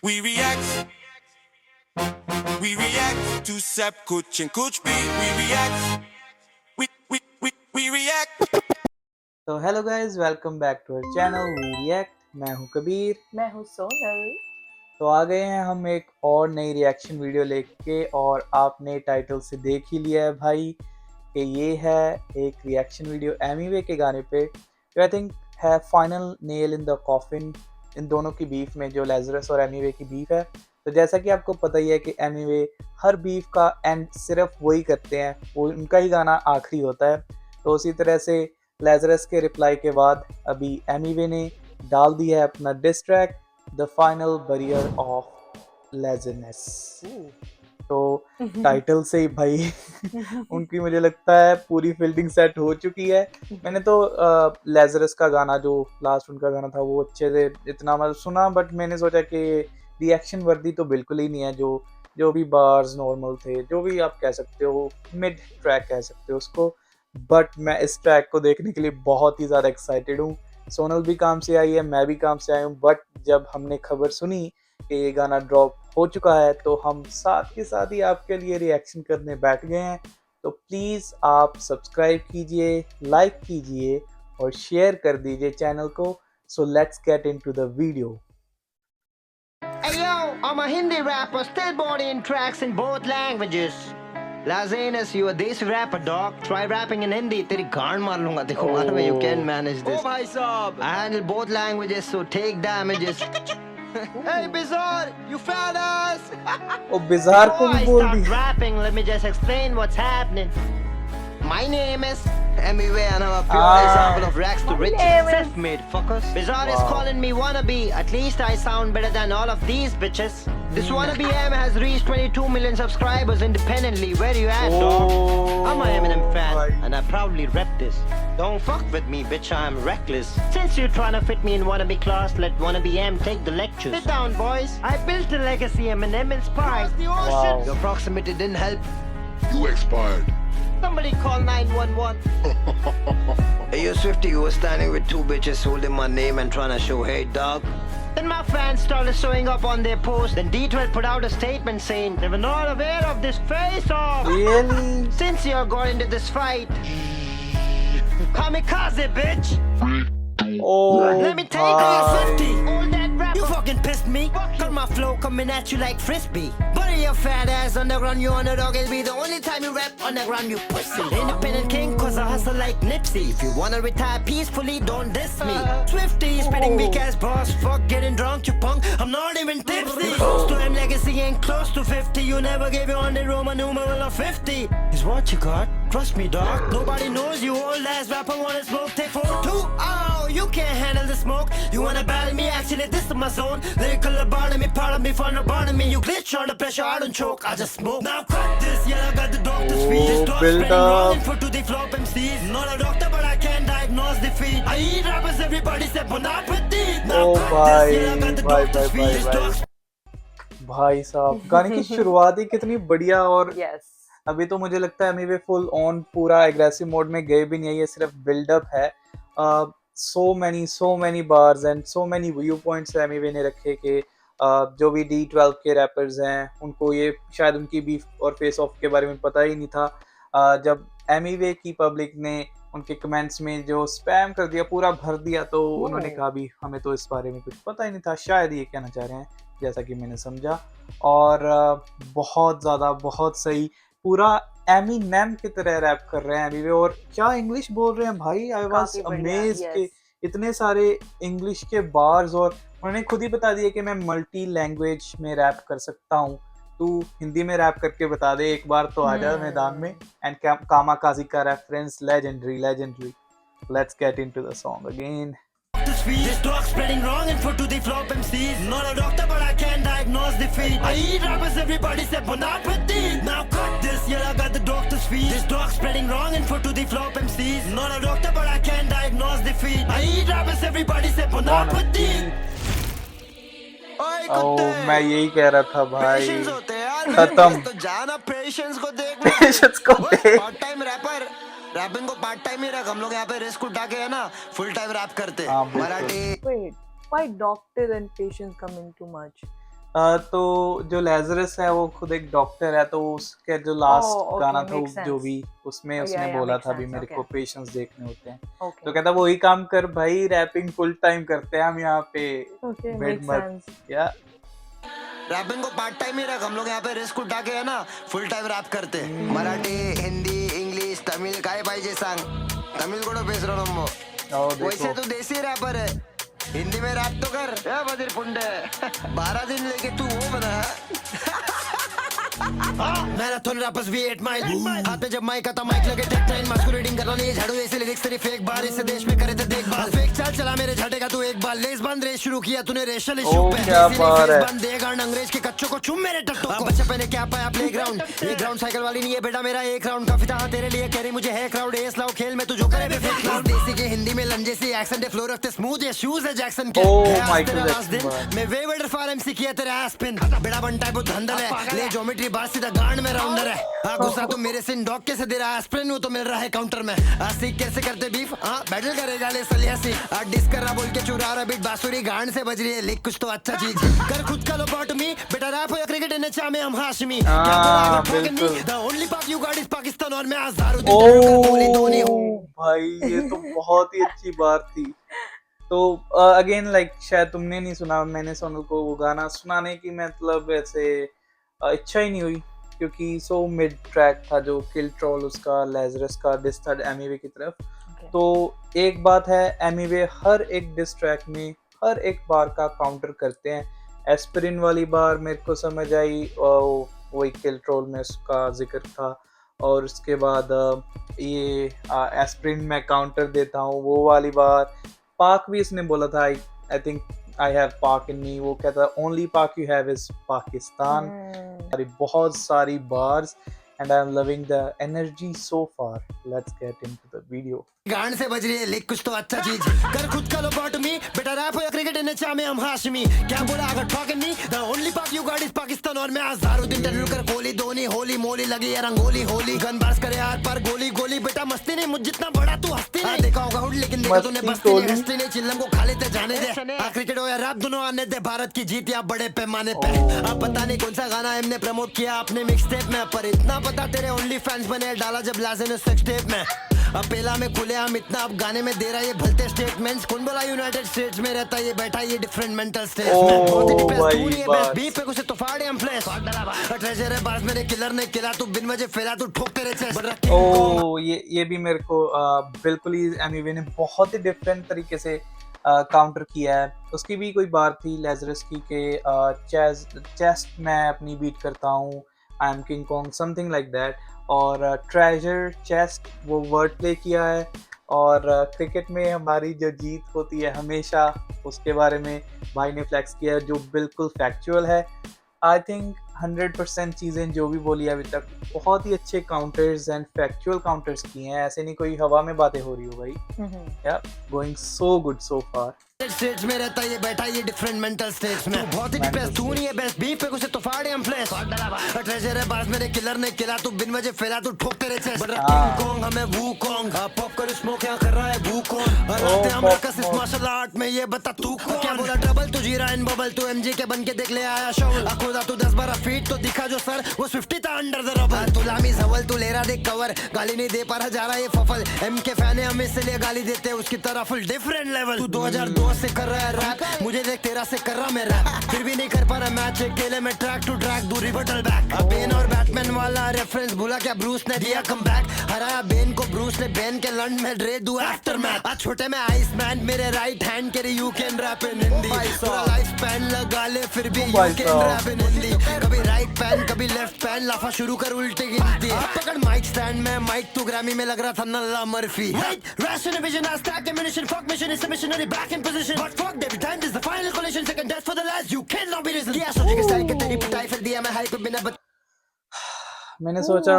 We react to Sap Kuch and Kuch Beat. We react. तो hello guys, welcome back to our channel we react. मैं हूं कबीर। मैं हूँ सोनल। तो आ गए हैं हम एक और नई रिएक्शन वीडियो लेके, और आपने टाइटल से देख ही लिया है भाई कि ये है एक रिएक्शन वीडियो एमीवे के गाने पे, जो आई थिंक है final nail in the coffin इन दोनों की बीफ में, जो लेजरस और एमीवे की बीफ है। तो जैसा कि आपको पता ही है कि एमीवे हर बीफ का एंड सिर्फ वही करते हैं, वो उनका ही गाना आखिरी होता है। तो उसी तरह से लेजरस के रिप्लाई के बाद अभी एमीवे ने डाल दिया है अपना diss track the final barrier of लेजरनेस। तो टाइटल से ही भाई उनकी मुझे लगता है पूरी फील्डिंग सेट हो चुकी है। मैंने तो लेजरस का गाना जो लास्ट उनका गाना था वो अच्छे से इतना मतलब सुना, बट मैंने सोचा कि रिएक्शन वर्दी तो बिल्कुल ही नहीं है। जो भी बार्स नॉर्मल थे, जो भी आप कह सकते हो, मिड ट्रैक कह सकते हो उसको, बट मैं इस ट्रैक को देखने के लिए बहुत ही ज़्यादा एक्साइटेड हूँ। सोनल भी काम से आई है, मैं भी काम से आया हूँ, बट जब हमने खबर सुनी कि ये गाना ड्रॉप हो चुका है तो हम साथ के साथ ही आपके लिए रिएक्शन करने बैठ गए हैं। तो प्लीज़ आप सब्सक्राइब कीजिए, लाइक कीजिए और शेयर कर दीजिए चैनल को। So let's get into the video. Hey yo, I'm a Hindi rapper, still bodying tracks in both languages. Lazanis, you a desi rapper, dog. Try rapping in Hindi, तेरी गांड मार लूंगा देखो मार में. You can manage this. Oh भाई साहब, I handle both languages, so take damages. Hey Bizarre, you found us. Oh bizarre को Before भी I बोल start दी। rapping, let me just explain what's happening. My name is Emiwe and I'm a pure example of rags to riches. name is- Self-made fuckers. Bizarre is Wow. calling me wannabe. At least I sound better than all of these bitches. This wannabe M has reached 22 million subscribers independently. Where you at, dog? I'm a Eminem fan Right. and I proudly rep this. Don't fuck with me, bitch. I'm reckless. Since you're trying to fit me in wannabe class, let wannabe M take the lectures. Sit down, boys. I built a legacy Eminem inspired. The ocean. Wow. Your proximity didn't help. You expired. Somebody call 911. Hey, yo, Swifty, you were standing with two bitches holding my name and trying to show hate, dog. Then my fans started showing up on their post. Then D12 put out a statement saying they were not aware of this face-off. Really? Since you got into this fight, kamikaze, bitch. Oh, Let me take bhai. 50. All that rap, you fucking pissed me. Got my flow coming at you like frisbee. Bury your fat ass underground, you underdog. It'll be the only time you rap underground, you pussy. Independent king, cause I hustle like Nipsey. If you wanna retire peacefully, don't diss me. Swifty, spitting weak ass boss. Fuck getting drunk, you punk. I'm not even tipsy. Close to him, legacy ain't close to 50. You never gave your 100 Roman numeral of 50. Is what you got. Trust me, dog. Nobody knows you, old ass rapper. Wanna smoke? Take 4-2. Oh, you can't handle the smoke. You wanna battle me? Actually, this is my zone. Lyrical about me, part of me, fun about me. You glitch under pressure, I don't choke. I just smoke. Now cut this, yeah, I got the doctor's feet. This dog build spreading wrong up. info to the flop MCs. Not a doctor, but I can diagnose defeat. I eat rappers, everybody said, but not with teeth. Now Oh, cut this, yeah, I got the bye, doctor's bye, feet. bye, This bye. dog भाई साहब, गाने की शुरुआत ही कितनी बढ़िया। और yes अभी तो मुझे लगता है अभी फुल ऑन पूरा एग्रेसिव मोड में गए भी नहीं है, ये सिर्फ बिल्डअप है। So many bars and so many view points Emiway ने रखे कि जो भी D12 के रैपर्स हैं उनको ये शायद उनकी बीफ और फेस ऑफ के बारे में पता ही नहीं था। जब एमीवे की पब्लिक ने उनके कमेंट्स में जो स्पैम कर दिया, पूरा भर दिया, तो उन्होंने कहा भी हमें तो इस बारे में कुछ पता ही नहीं था, शायद ये कहना चाह रहे हैं, जैसा कि मैंने समझा। और बहुत ज़्यादा बहुत सही, पूरा एमिनेम की तरह रैप कर रहे हैं अभी भी। और क्या इंग्लिश बोल रहे हैं भाई, आई वाज काफी बढ़िया, अमेज्ड yes. कि इतने सारे इंग्लिश के बार्स, और उन्होंने खुद ही बता दिया कि मैं मल्टी लैंग्वेज में रैप कर सकता हूँ। तू हिंदी में रैप करके बता दे एक बार तो आ जा मैदान में। एंड कामाकाजी का reference legendary. Let's get into the song again. This dog spreading wrong info to the flop MCs. Not a doctor, but I can diagnose defeat. I eat rappers, everybody said, but not with teeth. Now cut this, yeah, I got the doctor's feet. This dog spreading wrong info to the flop MCs. Not a doctor, but I can diagnose defeat. I eat rappers, everybody said, but not with teeth. ओ, मैं यही कह रहा था भाई, Patience होते हैं यार, खत्म। तो जाना पेशेंस को देखना। Patience को देख। पार्ट टाइम रैपर, रैपिंग को पार्ट टाइम ही रख। हम लोग यहाँ पे रिस्क उठा के है ना फुल टाइम रैप करते हाँ, हैं। बिल्कुल। Marathi Wait, why doctor and patients come in too much? तो जो लेज़रस है वो खुद एक डॉक्टर है, तो उसके जो लास्ट Oh, गाना okay, था makes जो sense. भी उसमें Oh, उसने yeah, बोला makes था अभी sense. मेरे Okay, को पेशेंस देखने होते हैं, तो okay, कहता वही काम कर भाई, रैपिंग फुल टाइम करते हैं हम यहाँ पे, okay, भिड़ makes मत। sense. या रैपिंग को पार्ट टाइम ही रख, हम लोग यहाँ पे रिस्क उठा के है ना फुल टाइम रैप करते हैं। मराठी, हिंदी, इंग्लिश, तमिळ काय पाहिजे सांग, तमिळ कोड पेसरो नंबो, ओ वैसे देखो तू देसी रैपर है, हिंदी में रैप तो कर या बदिर पुंडे 12 दिन लेके तू वो बना मैराथन रैपर्स वी 8 माइल, हाथ में जब माइक आता माइक लगे टेक 9, मास्कुलेटिंग करना नहीं झाड़ू ऐसे लिरिक्स तेरी फेक बार, इस देश में करे थे देखभाल, फेक चाल चला मेरे झटेगा तू एक बार, लेस बंद रेस शुरू किया तूने रेशल इशू ओ पे, क्या देसी बात नहीं है। फेस बंद देगा अंग्रेज के कच्चों को चुम मेरे टट्टू को, बच्चे पहने क्या पाया प्लेग्राउंड, ये ग्राउंड साइकिल वाली नहीं है बेटा मेरा एक राउंड, काफी था तेरे लिए कैरी मुझे है क्राउड, एस लाओ खेल में तू जो करे बे फेक क्लाउड, देसी के हिंदी में लंजे से एक्सेंट है, फ्लो रखते स्मूथ ये शूज है जैक्सन के, ओ है आज माइकल तेरा जैक्सन last दिन, बात। मैं वे वेडर फार एमसी किया तेरा एस्पिन, बेड़ा बनता है वो धंधल है, ले ज्योमेट्री बात सीधा गांड में राउंडर है, हाँ गुस्सा तो मेरे से डॉग कैसे दे रहा है एस्पिरिन, वो तो मिल रहा है काउंटर में, सीख कैसे करते बीफ, हाँ बैटल करेगा ले सलियासी, डिस कर रहा बोल के चुरा रहा बीट, बांसुरी गांड से बज रही है, लिख कुछ तो अच्छा चीज कर, खुद का लो बॉट मी, बेटा रैप हो या क्रिकेट नचा में हम हाशमी, बिल्कुल। द ओनली पाक यू गॉट इज पाकिस्तान और मैं अज़हरुद्दीन तेंदुलकर कोहली धोनी हूँ। ओ भाई ये तो बहुत ही अच्छी बात थी। तो अगेन लाइक शायद तुमने नहीं सुना, मैंने सोनू को वो गाना सुनाने की मतलब ऐसे इच्छा ही नहीं हुई, क्योंकि सो मिड ट्रैक था जो किल ट्रोल उसका लेज़रस का डिस था एमिवे की तरफ। Okay. तो एक बात है, एमिवे हर एक डिस ट्रैक में हर एक बार का काउंटर करते हैं। एस्पिरिन वाली बार मेरे को समझ आई, वही किल ट्रोल में उसका जिक्र था, और उसके बाद ये एस्पिरिन में काउंटर देता हूँ वो वाली बार। पाक भी इसने बोला था, आई थिंक आई हैव पाक इन मी, वो कहता ओनली पाक यू हैव इज पाकिस्तान। अरे बहुत सारी bars and I am loving the energy so far. Let's get into the video. गांड से बज रही है लिख कुछ तो अच्छा चीज कर, खुद का लो बॉट मी, बेटा रैप हो या क्रिकेट नचा में हम हाशमी, क्या बोला अगर टॉकिंग मी, द ओनली पाक यू गॉट इज पाकिस्तान और मैं अज़हरुद्दीन तेंदुलकर कोहली धोनी, होली मोली लगी है रंगोली होली, गन बास करे यार पर गोली गोली, बेटा मस्ती नहीं मुझ जितना बड़ा तू हस्ती नहीं, देखा होगा हुड लेकिन देखा तूने मस्ती बस्ती नहीं, गोली। हस्ती नहीं, चिल्लम को खा लेते जाने दे, क्रिकेट हो या रैप दोनों आने दे, भारत की जीत या बड़े पैमाने पे, अब पता नहीं कौन सा गाना हमने प्रमोट किया अपने मिक्स टेप में, पर इतना पता तेरे ओनली फैंस बने डाला जब लाजे ने सेक्स टेप में, अब पेला में खुले हम इतना अब गाने में दे रहा है ये भलते स्टेटमेंट्स, कौन बोला यूनाइटेड स्टेट्स में रहता ये बैठा ये डिफरेंट मेंटल स्टेट्स में, बहुत ही डिप्रेस भाई तू नहीं है बात। बेस्ट बीफ पे कुछ तो फाड़े हम फ्लैश, ट्रेजर है बाज मेरे किलर ने किला तू बिन वजह फैला तू ठोक तेरे चेस्ट, ओ ये भी मेरे को बिल्कुल ही एमिवे ने बहुत ही डिफरेंट तरीके से काउंटर किया है। उसकी भी कोई बात थी लेज़रस की कि चेस्ट मैं अपनी बीट करता हूँ, I am king Kong something like that, और ट्रेजर चेस्ट वो वर्ड प्ले किया है, और क्रिकेट में हमारी जो जीत होती है हमेशा उसके बारे में भाई ने फ्लैक्स किया है, जो बिल्कुल फैक्चुअल है। आई थिंक 100% चीज़ें जो भी बोली अभी तक बहुत ही अच्छे काउंटर्स एंड फैक्चुअल काउंटर्स किए हैं, ऐसे नहीं कोई हवा में बातें हो रही हो भाई। या गोइंग सो गुड सो फार। स्टेट्स में रहता ये बैठा ये डिफरेंट मेंटल स्टेट्स में, बहुत ही डिप्रेस तू नहीं है बेस्ट बीफ पे कुछ तो फाड़े हम फ्लैश, ट्रेजर है बाज मेरे किलर ने किला तू बिन वजह फैला तू ठोक तेरे चेस्ट, किंग कॉन्ग हमें वू कॉन्ग, पॉप कर स्मोक यहां कर रहा है वू कॉन्ग, और हम रकस इस मार्शल आर्ट में ये बता तू कौन, क्या बोला डबल तू जीरा इन बबल तू एमजी के बन के देख ले आया शोल, खुदा तू 10-12 फीट तो दिखा जो सर वो 50 था अंडर द रबल, तू लामी सवल तू ले रहा देख कवर, गाली नहीं दे पा रहा जा रहा ये फफल, एम के फैन है हम इसलिए गाली देते उसकी तरह फुल डिफरेंट लेवल, तू 2002 से कर रहा है रैप, मुझे देख तेरा से कर रहा मैं रैप, फिर भी नहीं कर पा रहा मैच अकेले में ट्रैक टू ट्रैक दूरी बटल बैक, बेन और बैटमैन वाला रेफरेंस भूला क्या ब्रूस ने दिया कमबैक, हराया बेन को ब्रूस ने बेन के लंड में ड्रे दू आफ्टर मैच, आज छोटे में आइस मैन मेरे राइट हैंड के you can rap in Hindi, पूरा लाइफ स्पैन लगा ले फिर भी you can rap in Hindi, कभी राइट पैन कभी लेफ्ट पैन लाफा शुरू कर उल्टे गिनती, पकड़ माइक स्टैंड में माइक तू ग्रैमी में लग रहा था नल्ला मर्फी, rational vision I stack ammunition, fuck mission is a missionary back in position, but fuck every time this is the final collision, second death for the last you cannot be risen, क्या सोचेगा style के तेरी पिटाई फिर दिया मैं hype पे बिना मैंने सोचा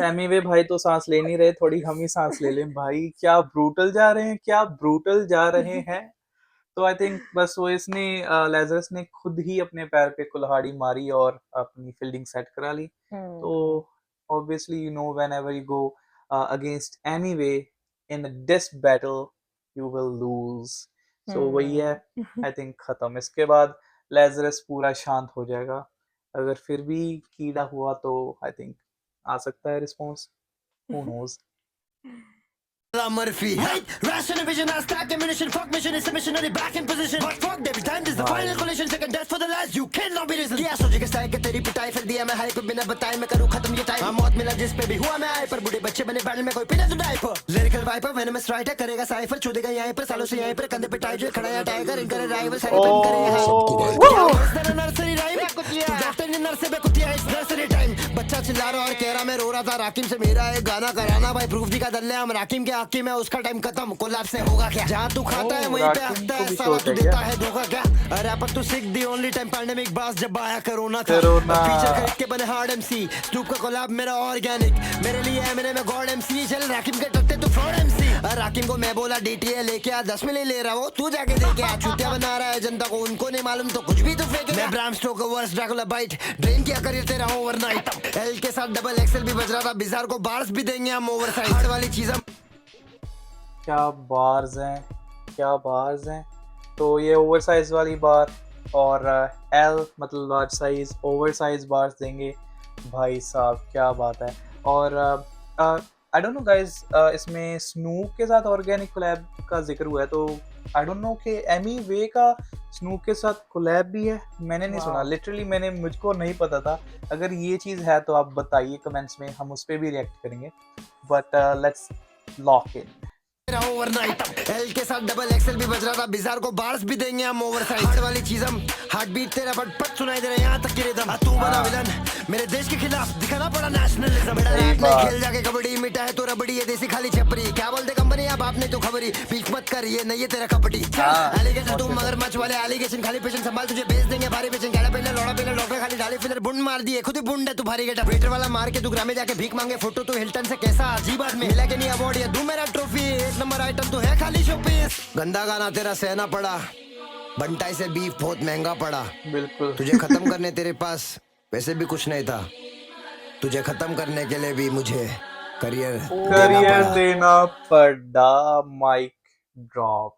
एमिवे भाई तो सांस ले नहीं रहे, थोड़ी हम ही सांस ले लें भाई। क्या ब्रूटल जा रहे हैं, क्या ब्रूटल जा रहे हैं। तो आई थिंक बस वो इसने लेज़रस ने खुद ही अपने पैर पे कुल्हाड़ी मारी और अपनी फील्डिंग सेट करा ली। तो obviously you know whenever you go against Emiway in a diss battle you will lose. So वही है आई थिंक खत्म। इसके बाद लेज़रस पूरा शांत हो जाएगा। अगर फिर भी कीड़ा हुआ तो आई थिंक आ सकता है response, who nose. Murphy. Right, ration vision, I stack ammunition, fuck mission, is submission, only back in position. But fuck every time, this is the final collision, second death for the last, you cannot be risen. Yeah, सोचे के style के तेरी पिटाई फिर दिया मैं high को बिना बताए मैं करूँ खत्म ये टाइम। हाँ मौत मिला जिस पे भी हुआ मैं आए पर बूढ़े बच्चे बने बैटल में कोई पिना तो diaper. Lyrical viper venomous writer करेगा साइफर चूदेगा यहीं पर सालों से यहीं पर कंधे पे टाइगर खड़ा है टाइगर इनकर राइवल सारे बन करे यहाँ। नर्सरी राइम कुतिया डॉक्टर ने नर्स पे कुतिया इस नर्सरी टाइम। बच्चा चिल्ला रहा और कह रहा मैं रो रहा था राकिम से मेरा एक गाना कराना भाई प्रूफ दी का दल्ले हम राकिम के आकी में उसका टाइम खत्म कोलैप्स से होगा क्या। जहाँ तू खाता है वहीं पे आता है साला तू देता है धोखा क्या। अरे पर तू सिक दी ओनली टाइम पैंडेमिक बास जब आया कोरोना था। फीचर खरीद के बने हार्ड एमसी स्टूप का कोलैब मेरा ऑर्गेनिक मेरे लिए एमएनए में गॉड एमसी चल राकिम के टट्टे तू फ्रॉड एमसी। राकिम को मैं बोला डीटीए लेके आ 10 मिली ले रहा वो तू जाके देखे आ चुतिया बना रहा है जनता को उनको नहीं मालूम तो कुछ भी तो फेंके। मैं Bram Stoker verse Dracula bite drain किया करियर तेरा ओवरनाइट एल के साथ डबल एक्सएल भी बज रहा था बिजार को बार्स भी देंगे हम ओवरसाइज हार्ड वाली चीज हम। क्या बार्स हैं, क्या बार्स हैं। तो ये ओवरसाइज वाली बार और एल मतलब लार्ज साइज ओवरसाइज बार्स देंगे भाई साहब, क्या बात है। और आई डोंट नो गाइस इसमें स्नूप के साथ ऑर्गेनिक कोलैब का जिक्र हुआ है तो आई डोंट नो कि एमी वे का स्नूप के साथ कोलैब भी है, मैंने नहीं सुना लिटरली, मुझको नहीं पता था। अगर ये चीज़ है तो आप बताइए कमेंट्स में, हम उस पर भी रिएक्ट करेंगे। But let's lock in overnight L के साथ डबल एक्सएल भी बज रहा था बिजार को बार्स भी देंगे हम ओवरसाइज हार्ड वाली चीज हम हार्ट बीट तेरा पट सुनाई दे रहा है यहाँ तक की रिदम। तू बना विलन मेरे देश के खिलाफ दिखाना पड़ा नेशनलिज्म। मेरा रैप में खेल जाके कबड्डी मिटा है तो रबड़ी ये देसी खाली छपरी क्या बोलते कंपनी अब आपने तो खबरी बीच मत कर ये नहीं है तेरा कपटी। एलिगेशन तुम मगरमच्छ वाले एलिगेशन खाली पेशेंट संभाल तुझे भेज देंगे भारी पेशेंट कैला पहले लौड़ा पहले डॉक्टर खाली डाली फिलर बुंड मार दिए खुद ही बुंड है तू भारी गेटा वेटर वाला मार के तू ग्रामे जाके भीख मांगे फोटो तो हिल्टन से कैसा अजीब आदमी मिला के नहीं अवार्ड ये दू मेरा ट्रॉफी एक नंबर आइटम तो है खाली शोपीस। गंदा गाना तेरा सहना पड़ा बंटाई से बीफ बहुत महंगा पड़ा बिल्कुल तुझे खत्म करने तेरे पास वैसे भी कुछ नहीं था तुझे खत्म करने के लिए भी मुझे करियर देना पड़ा। Mic drop.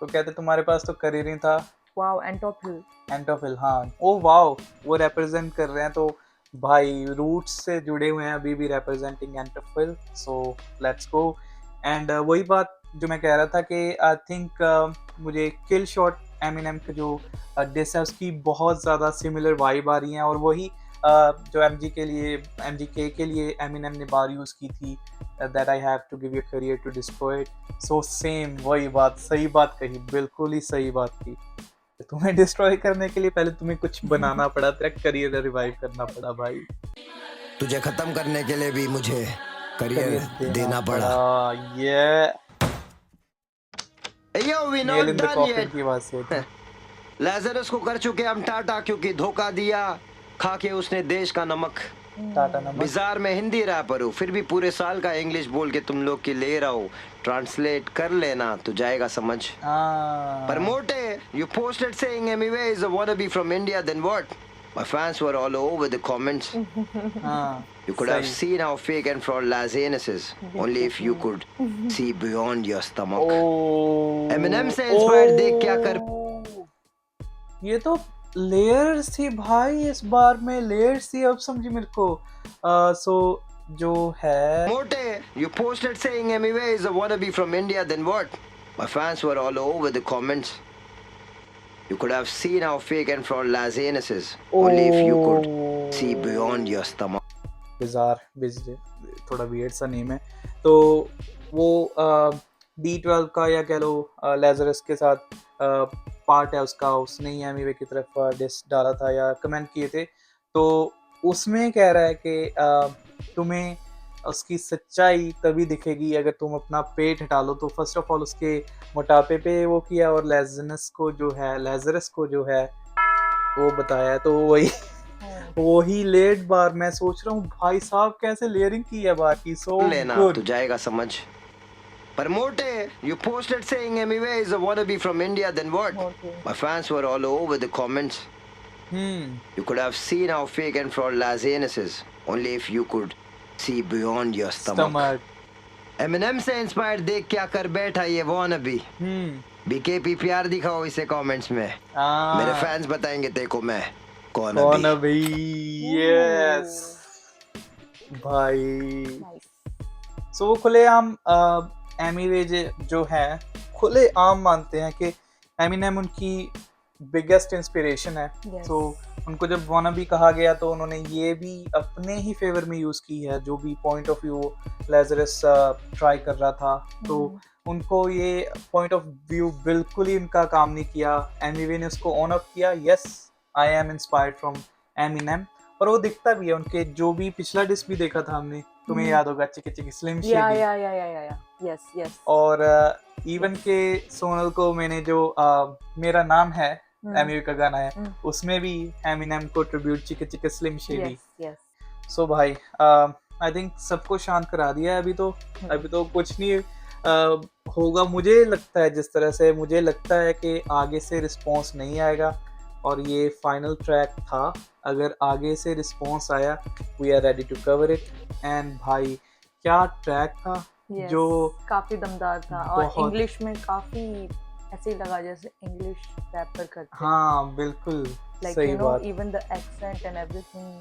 तो कहते तुम्हारे पास तो करियर ही था। वाओ एंटोफिल हाँ ओ वाओ वो रिप्रेजेंट कर रहे हैं तो भाई रूट्स से जुड़े हुए हैं अभी भी रिप्रेजेंटिंग एंटोफिल। So let's go. एंड वही बात जो मैं कह रहा था कि आई थिंक मुझे किल शॉट एमिनेम के जो डिस है उसकी बहुत ज़्यादा सिमिलर वाइब आ रही हैं और वही जो MGK के लिए एमिनेम ने बार यूज़ की थी that I have to give you career to destroy it. So same वही बात, सही बात कही, बिल्कुल ही सही बात की। तुम्हें डिस्ट्रॉय करने के लिए पहले तुम्हें कुछ बनाना पड़ा, तेरा करियर रिवाइव करना पड़ा भाई। तुझे खत्म करने के लिए भी मुझे करियर देना पड़ा। ये Yo, we not nail in the done coffin yet. की बात से लाजरस को कर चुके हम टाटा क्योंकि धोखा दिया खा के उसने देश का नमक। टाटा नंबर बिजार में हिंदी रैपर हूँ फिर भी पूरे साल का इंग्लिश बोल के तुम लोग की ले रहा हूँ ट्रांसलेट कर लेना तो जाएगा समझ। पर मोटे you posted saying Emiway is a wannabe from India then what? My fans were all over the comments. You could have seen how fake and fraud Lazanis is. Only if you could see beyond your stomach. Eminem से inspired देख क्या कर। ये तो layers थी भाई, इस बार में लेयर्स थी, अब समझी मेरे को। सो जो है मोटे you posted saying Emiway is a wannabe from India then what? My fans were all over the comments. You could have seen how fake and fraud Lazanis is. Only if you could see beyond your stomach. Bizarre थोड़ा weird सा name है। तो वो D12 का या कह लो लेजरस के साथ पार्ट है उसका, उसने ही एमिवे की तरफ डिस डाला था या कमेंट किए थे। तो उसमें कह रहा है कि तुम्हें उसकी सच्चाई तभी दिखेगी अगर तुम अपना पेट हटा लो। तो फर्स्ट ऑफ ऑल उसके मोटापे पे वो किया और लेजरस को जो है वो बताया। तो वही लेट बार मैं सोच रहा हूँ भाई साहब कैसे लेयरिंग की है बार की। सो लेना तो जाएगा समझ। पर मोटे you posted saying Emiway is a wannabe from India then what? My fans were all over the comments. You could have seen how fake and fraud Lazanis is. Only if you could see beyond your stomach. Eminem से inspired देख क्या कर बैठा ये wannabe. BKPPR दिखाओ इसे comments में। मेरे फैंस बताएंगे देखो मैं कौन कौन अभी। अभी। यस भाई। Nice. सो वो खुलेआम एमी जो है खुलेआम मानते हैं कि एमिनेम उनकी बिगेस्ट इंस्पिरेशन है। Yes. तो उनको जब वाना भी कहा गया तो उन्होंने ये भी अपने ही फेवर में यूज़ की है, जो भी पॉइंट ऑफ व्यू लेज़रस ट्राई कर रहा था। तो उनको ये पॉइंट ऑफ व्यू बिल्कुल ही उनका काम नहीं किया। एमिवे ने उसको ऑन अप किया, yes I am inspired from Eminem. और वो दिखता भी है, उनके जो भी पिछला डिस्क भी देखा था हमने, तुम्हें याद होगा, चिकी चिकी स्लिम शेडी। Yes. और इवन के सोनल को मैंने जो मेरा नाम है एमी का गाना है, उसमें भी एमिनेम को ट्रिब्यूट चिके चिके स्लिम शेडी। Yes. सो भाई आई थिंक सबको शांत करा दिया है। अभी तो कुछ नहीं होगा। मुझे लगता है, जिस तरह से मुझे लगता है कि आगे से रिस्पॉन्स नहीं आएगा और ये फाइनल ट्रैक था। अगर आगे से रिस्पॉन्स आया, we are ready to cover it. And भाई क्या ट्रैक था। Yes. जो काफी दमदार था और बहुत- इंग्लिश में काफी ऐसे ही लगा जैसे इंग्लिश रैपर करते हैं। हाँ बिल्कुल Like सही you know, बात। even the accent and everything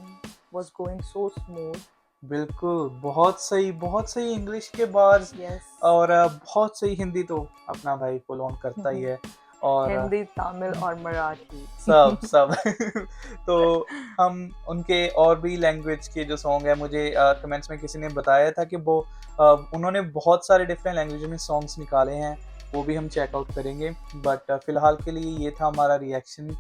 was going so smooth. बिल्कुल बहुत सही इंग्लिश के बार्स। Yes. और बहुत सही हिंदी तो अपना भाई पुल ऑन करता ही है। और हिंदी, तमिल और मराठी सब तो हम उनके और भी लैंग्वेज के जो सॉन्ग है, मुझे कमेंट्स में किसी ने बताया था कि वो उन्होंने बहुत सारे डिफरेंट लैंग्वेज में सॉन्ग्स निकाले हैं, वो भी हम चेकआउट करेंगे। बट फिलहाल के लिए ये था हमारा रिएक्शन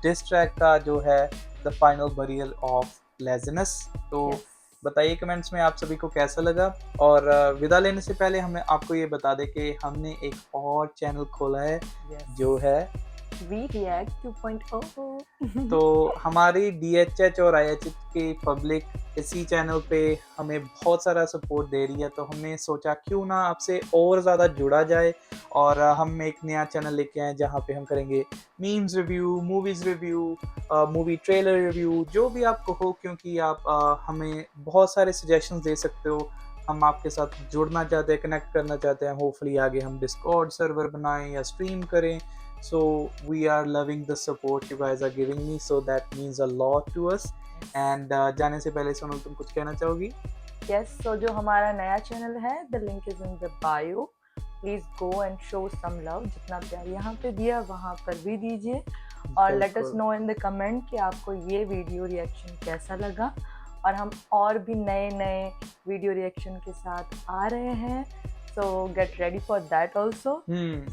डिस ट्रैक का, जो है द फाइनल बरियल ऑफ लेज़रस। तो Yes. बताइए कमेंट्स में आप सभी को कैसा लगा। और विदा लेने से पहले हमें आपको ये बता दें कि हमने एक और चैनल खोला है, Yes. जो है We React 2.0. तो हमारी DHH और IHH की पब्लिक इसी चैनल पे हमें बहुत सारा सपोर्ट दे रही है। तो हमने सोचा क्यों ना आपसे और ज़्यादा जुड़ा जाए और हम एक नया चैनल लेके आए जहाँ पे हम करेंगे memes review, movies review, movie trailer review, जो भी आपको हो, क्योंकि आप हमें बहुत सारे सजेशंस दे सकते हो। हम आपके साथ जुड़ना चाहते हैं, कनेक्ट करना चाहते हैं। होपफुली आगे हम डिस्कॉर्ड सर्वर बनाएं या स्ट्रीम करें। So we are loving the support you guys are giving me, so that means a lot to us. And जाने से पहले सोनल तुम कुछ कहना चाहोगी? Yes, so जो हमारा नया चैनल है, the link is in the bio. Please go and show some love. जितना प्यार यहाँ पे दिया वहाँ पर भी दीजिए और let us know in the comment कि आपको ये वीडियो रिएक्शन कैसा लगा। और हम और भी नए वीडियो रिएक्शन के साथ आ रहे हैं, so get ready for that also.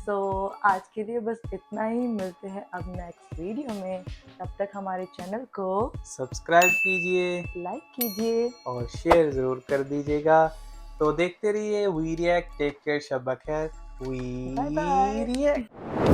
So आज के लिए बस इतना ही, मिलते हैं अब नेक्स्ट वीडियो में। तब तक हमारे चैनल को सब्सक्राइब कीजिए, लाइक कीजिए और शेयर ज़रूर कर दीजिएगा। तो देखते रहिए वी रिएक्ट। टेक केयर, शब बखैर। We Bye bye. रिएक्ट।